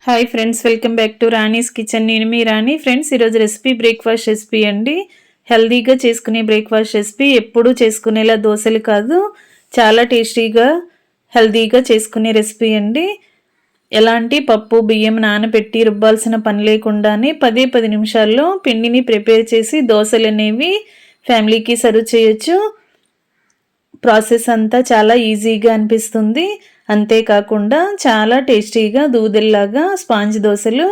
Hi friends, welcome back to Rani's kitchen. నేను మీ రాణి. Friends, ఈరోజు recipe breakfast recipe అండి. హెల్దీగా చేసుకునే బ్రేక్ఫాస్ట్ రెసిపీ. ఎప్పుడూ చేసుకునేలా దోశలు కాదు, చాలా టేస్టీగా హెల్దీగా చేసుకునే రెసిపీ అండి. ఎలాంటి పప్పు బియ్యం నానబెట్టి రుబ్బాల్సిన పని లేకుండానే 10 నిమిషాల్లో పిండిని ప్రిపేర్ చేసి దోశలు అనేవి ఫ్యామిలీకి సర్వ్ చేయొచ్చు. ప్రాసెస్ అంతా చాలా ఈజీగా అనిపిస్తుంది. అంతేకాకుండా చాలా టేస్టీగా దూదల్లాగా స్పాంజ్ దోశలు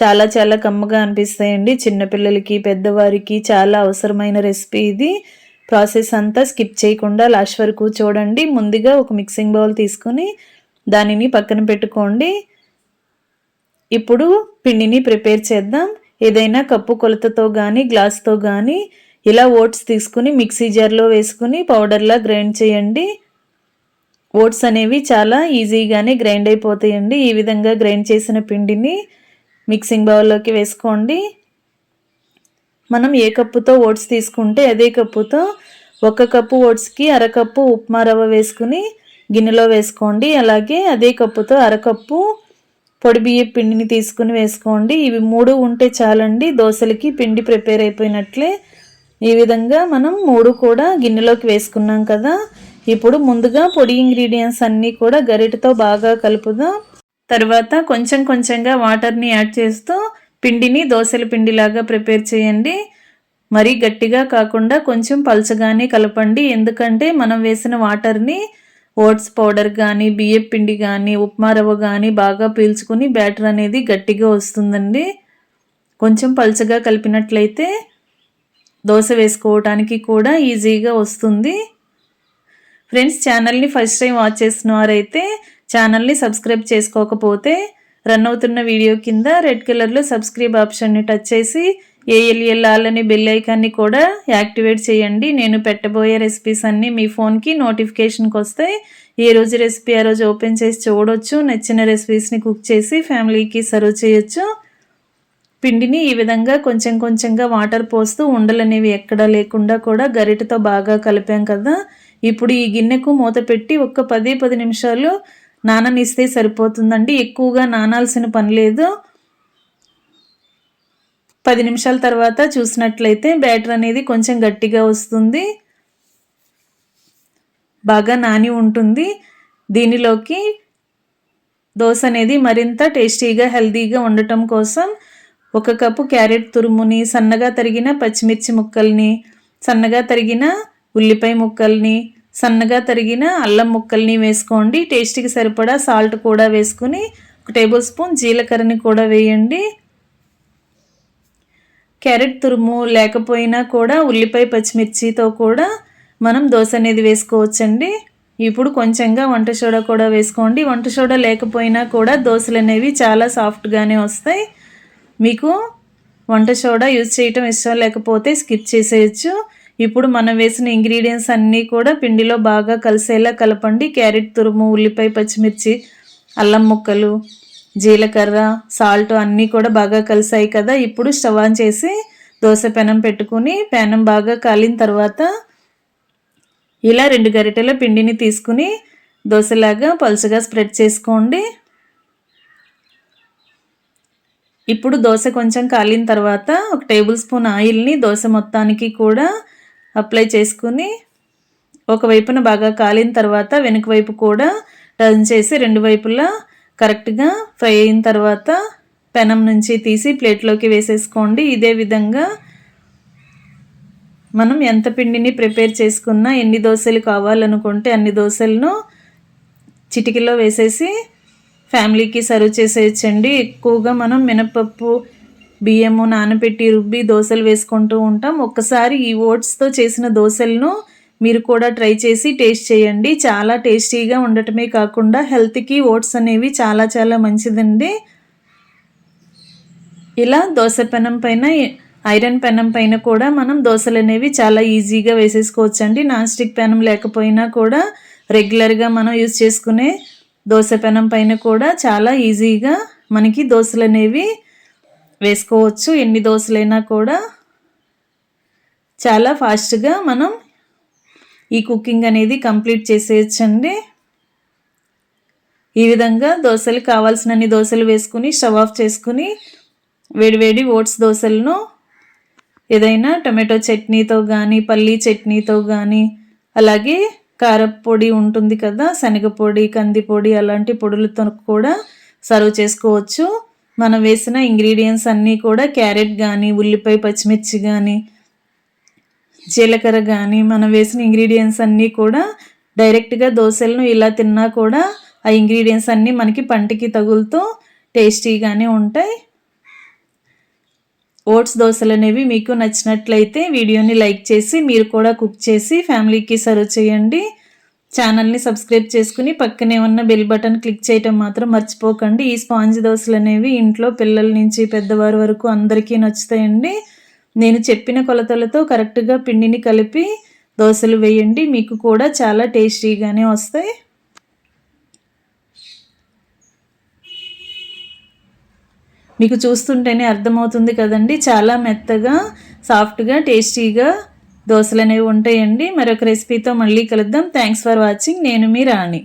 చాలా చాలా కమ్మగా అనిపిస్తాయండి. చిన్నపిల్లలకి పెద్దవారికి చాలా అవసరమైన రెసిపీ ఇది. ప్రాసెస్ అంతా స్కిప్ చేయకుండా లాస్ట్ వరకు చూడండి. ముందుగా ఒక మిక్సింగ్ బౌల్ తీసుకొని దానిని పక్కన పెట్టుకోండి. ఇప్పుడు పిండిని ప్రిపేర్ చేద్దాం. ఏదైనా కప్పు కొలతతో కానీ గ్లాస్తో కానీ ఇలా ఓట్స్ తీసుకుని మిక్సీ జార్లో వేసుకుని పౌడర్లా గ్రైండ్ చేయండి. ఓట్స్ అనేవి చాలా ఈజీగానే గ్రైండ్ అయిపోతాయండి. ఈ విధంగా గ్రైండ్ చేసిన పిండిని మిక్సింగ్ బౌల్లోకి వేసుకోండి. మనం ఏ కప్పుతో ఓట్స్ తీసుకుంటే అదే కప్పుతో 1 కప్పు ఓట్స్కి అరకప్పు ఉప్మా రవ్వ వేసుకుని గిన్నెలో వేసుకోండి. అలాగే అదే కప్పుతో అరకప్పు పొడి బియ్యం పిండిని తీసుకుని వేసుకోండి. ఇవి 3 ఉంటే చాలండి, దోశలకి పిండి ప్రిపేర్ అయిపోయినట్లే. ఈ విధంగా మనం 3 కూడా గిన్నెలోకి వేసుకున్నాం కదా. ఇప్పుడు ముందుగా పొడి ఇంగ్రీడియంట్స్ అన్నీ కూడా గరిటెతో బాగా కలుపుదాం. తర్వాత కొంచెం కొంచెంగా వాటర్ని యాడ్ చేస్తూ పిండిని దోశల పిండిలాగా ప్రిపేర్ చేయండి. మరీ గట్టిగా కాకుండా కొంచెం పల్చగానే కలపండి. ఎందుకంటే మనం వేసిన వాటర్ని ఓట్స్ పౌడర్ కానీ బియ్యం పిండి కానీ ఉప్మా రవ్వ కానీ బాగా పీల్చుకుని బ్యాటర్ అనేది గట్టిగా వస్తుందండి. కొంచెం పల్చగా కలిపినట్లయితే దోశ వేసుకోవడానికి కూడా ఈజీగా వస్తుంది. ఫ్రెండ్స్, ఛానల్ని ఫస్ట్ టైం వాచ్ చేస్తున్న వారైతే ఛానల్ని సబ్స్క్రైబ్ చేసుకోకపోతే రన్ అవుతున్న వీడియో కింద రెడ్ కలర్లో సబ్స్క్రైబ్ ఆప్షన్ని టచ్ చేసి ఏఎల్ఎల్ ఆల్ అనే బెల్ ఐకాన్ని కూడా యాక్టివేట్ చేయండి. నేను పెట్టబోయే రెసిపీస్ అన్నీ మీ ఫోన్కి నోటిఫికేషన్కి వస్తాయి. ఏ రోజు రెసిపీ ఆ రోజు ఓపెన్ చేసి చూడొచ్చు. నచ్చిన రెసిపీస్ని కుక్ చేసి ఫ్యామిలీకి సర్వ్ చేయొచ్చు. పిండిని ఈ విధంగా కొంచెం కొంచెంగా వాటర్ పోస్తూ ఉండలు అనేవి ఎక్కడా లేకుండా కూడా గరిటెతో బాగా కలిపాం కదా. ఇప్పుడు ఈ గిన్నెకు మూత పెట్టి ఒక 10 నిమిషాలు నాననిస్తే సరిపోతుందండి. ఎక్కువగా నానాల్సిన పని లేదు. 10 నిమిషాల తర్వాత చూసినట్లయితే బ్యాటర్ అనేది కొంచెం గట్టిగా వస్తుంది, బాగా నాని ఉంటుంది. దీనిలోకి దోశ అనేది మరింత టేస్టీగా హెల్తీగా ఉండటం కోసం 1 కప్పు క్యారెట్ తురుముని, సన్నగా తరిగిన పచ్చిమిర్చి ముక్కల్ని, సన్నగా తరిగిన ఉల్లిపాయ ముక్కల్ని, సన్నగా తరిగిన అల్లం ముక్కల్ని వేసుకోండి. టేస్ట్కి సరిపడా సాల్ట్ కూడా వేసుకుని 1 టేబుల్ స్పూన్ జీలకర్రని కూడా వేయండి. క్యారెట్ తురుము లేకపోయినా కూడా ఉల్లిపాయ పచ్చిమిర్చితో కూడా మనం దోశ అనేది వేసుకోవచ్చండి. ఇప్పుడు కొంచెంగా వంట సోడా కూడా వేసుకోండి. వంట సోడా లేకపోయినా కూడా దోశలు అనేవి చాలా సాఫ్ట్గానే వస్తాయి. మీకు వంట సోడా యూజ్ చేయటం ఇష్టం లేకపోతే స్కిప్ చేసేయచ్చు. ఇప్పుడు మనం వేసిన ఇంగ్రీడియంట్స్ అన్నీ కూడా పిండిలో బాగా కలిసేలా కలపండి. క్యారెట్ తురుము, ఉల్లిపాయ పచ్చిమిర్చి, అల్లం ముక్కలు, జీలకర్ర, సాల్ట్ అన్నీ కూడా బాగా కలిసాయి కదా. ఇప్పుడు స్టవ్ ఆన్ చేసి దోశ పెనం పెట్టుకుని పెనం బాగా కాలిన తర్వాత ఇలా 2 గరిటెల పిండిని తీసుకుని దోశలాగా పలుచగా స్ప్రెడ్ చేసుకోండి. ఇప్పుడు దోశ కొంచెం కాలిన తర్వాత 1 టేబుల్ స్పూన్ ఆయిల్ని దోశ మొత్తానికి కూడా అప్లై చేసుకుని ఒకవైపున బాగా కాలిన తర్వాత వెనుక వైపు కూడా టర్న్ చేసి 2 వైపులా కరెక్ట్గా ఫ్రై అయిన తర్వాత పెనం నుంచి తీసి ప్లేట్లోకి వేసేసుకోండి. ఇదే విధంగా మనం ఎంత పిండిని ప్రిపేర్ చేసుకున్నా, ఎన్ని దోశలు కావాలనుకుంటే అన్ని దోశలను చిటికలో వేసేసి ఫ్యామిలీకి సర్వ్ చేసేయచ్చండి. ఎక్కువగా మనం మినపప్పు బియ్యము నానబెట్టి రుబ్బి దోశలు వేసుకుంటూ ఉంటాం. ఒక్కసారి ఈ ఓట్స్తో చేసిన దోశలను మీరు కూడా ట్రై చేసి టేస్ట్ చేయండి. చాలా టేస్టీగా ఉండటమే కాకుండా హెల్త్కి ఓట్స్ అనేవి చాలా చాలా మంచిదండి. ఇలా దోశ పెనం పైన, ఐరన్ పెనం పైన కూడా మనం దోశలు అనేవి చాలా ఈజీగా వేసేసుకోవచ్చండి. నాన్ స్టిక్ పెనం లేకపోయినా కూడా రెగ్యులర్గా మనం యూజ్ చేసుకునే దోశ పెనం పైన కూడా చాలా ఈజీగా మనకి దోశలు అనేవి వేసుకోవచ్చు. ఎన్ని దోశలైనా కూడా చాలా ఫాస్ట్గా మనం ఈ కుకింగ్ అనేది కంప్లీట్ చేసేయచ్చండి. ఈ విధంగా దోశలు కావాల్సినన్ని దోశలు వేసుకుని స్టవ్ ఆఫ్ చేసుకుని వేడివేడి ఓట్స్ దోశలను ఏదైనా టమాటో చట్నీతో కానీ పల్లీ చట్నీతో కానీ అలాగే కారపొడి ఉంటుంది కదా, శనగపొడి, కందిపొడి అలాంటి పొడులతో కూడా సర్వ్ చేసుకోవచ్చు. మనం వేసిన ఇంగ్రీడియంట్స్ అన్నీ కూడా క్యారెట్ కానీ, ఉల్లిపాయ, పచ్చిమిర్చి కానీ, జీలకర్ర కానీ మనం వేసిన ఇంగ్రీడియంట్స్ అన్నీ కూడా డైరెక్ట్గా దోశలను ఇలా తిన్నా కూడా ఆ ఇంగ్రీడియంట్స్ అన్నీ మనకి పంటికి తగులుతూ టేస్టీగానే ఉంటాయి. ఓట్స్ దోశలు అనేవి మీకు నచ్చినట్లయితే వీడియోని లైక్ చేసి మీరు కూడా కుక్ చేసి ఫ్యామిలీకి సర్వ్ చేయండి. ఛానల్ని సబ్స్క్రైబ్ చేసుకుని పక్కనే ఉన్న బెల్ బటన్ క్లిక్ చేయటం మాత్రం మర్చిపోకండి. ఈ స్పాంజ్ దోశలు అనేవి ఇంట్లో పిల్లల నుంచి పెద్దవారి వరకు అందరికీ నచ్చుతాయండి. నేను చెప్పిన కొలతలతో కరెక్ట్గా పిండిని కలిపి దోశలు వేయండి, మీకు కూడా చాలా టేస్టీగానే వస్తాయి. మీకు చూస్తుంటేనే అర్థమవుతుంది కదండి, చాలా మెత్తగా సాఫ్ట్గా టేస్టీగా దోశలు అనేవి ఉంటాయండి. మరొక రెసిపీతో మళ్ళీ కలుద్దాం. Thanks for watching. నేను మీ రాణి.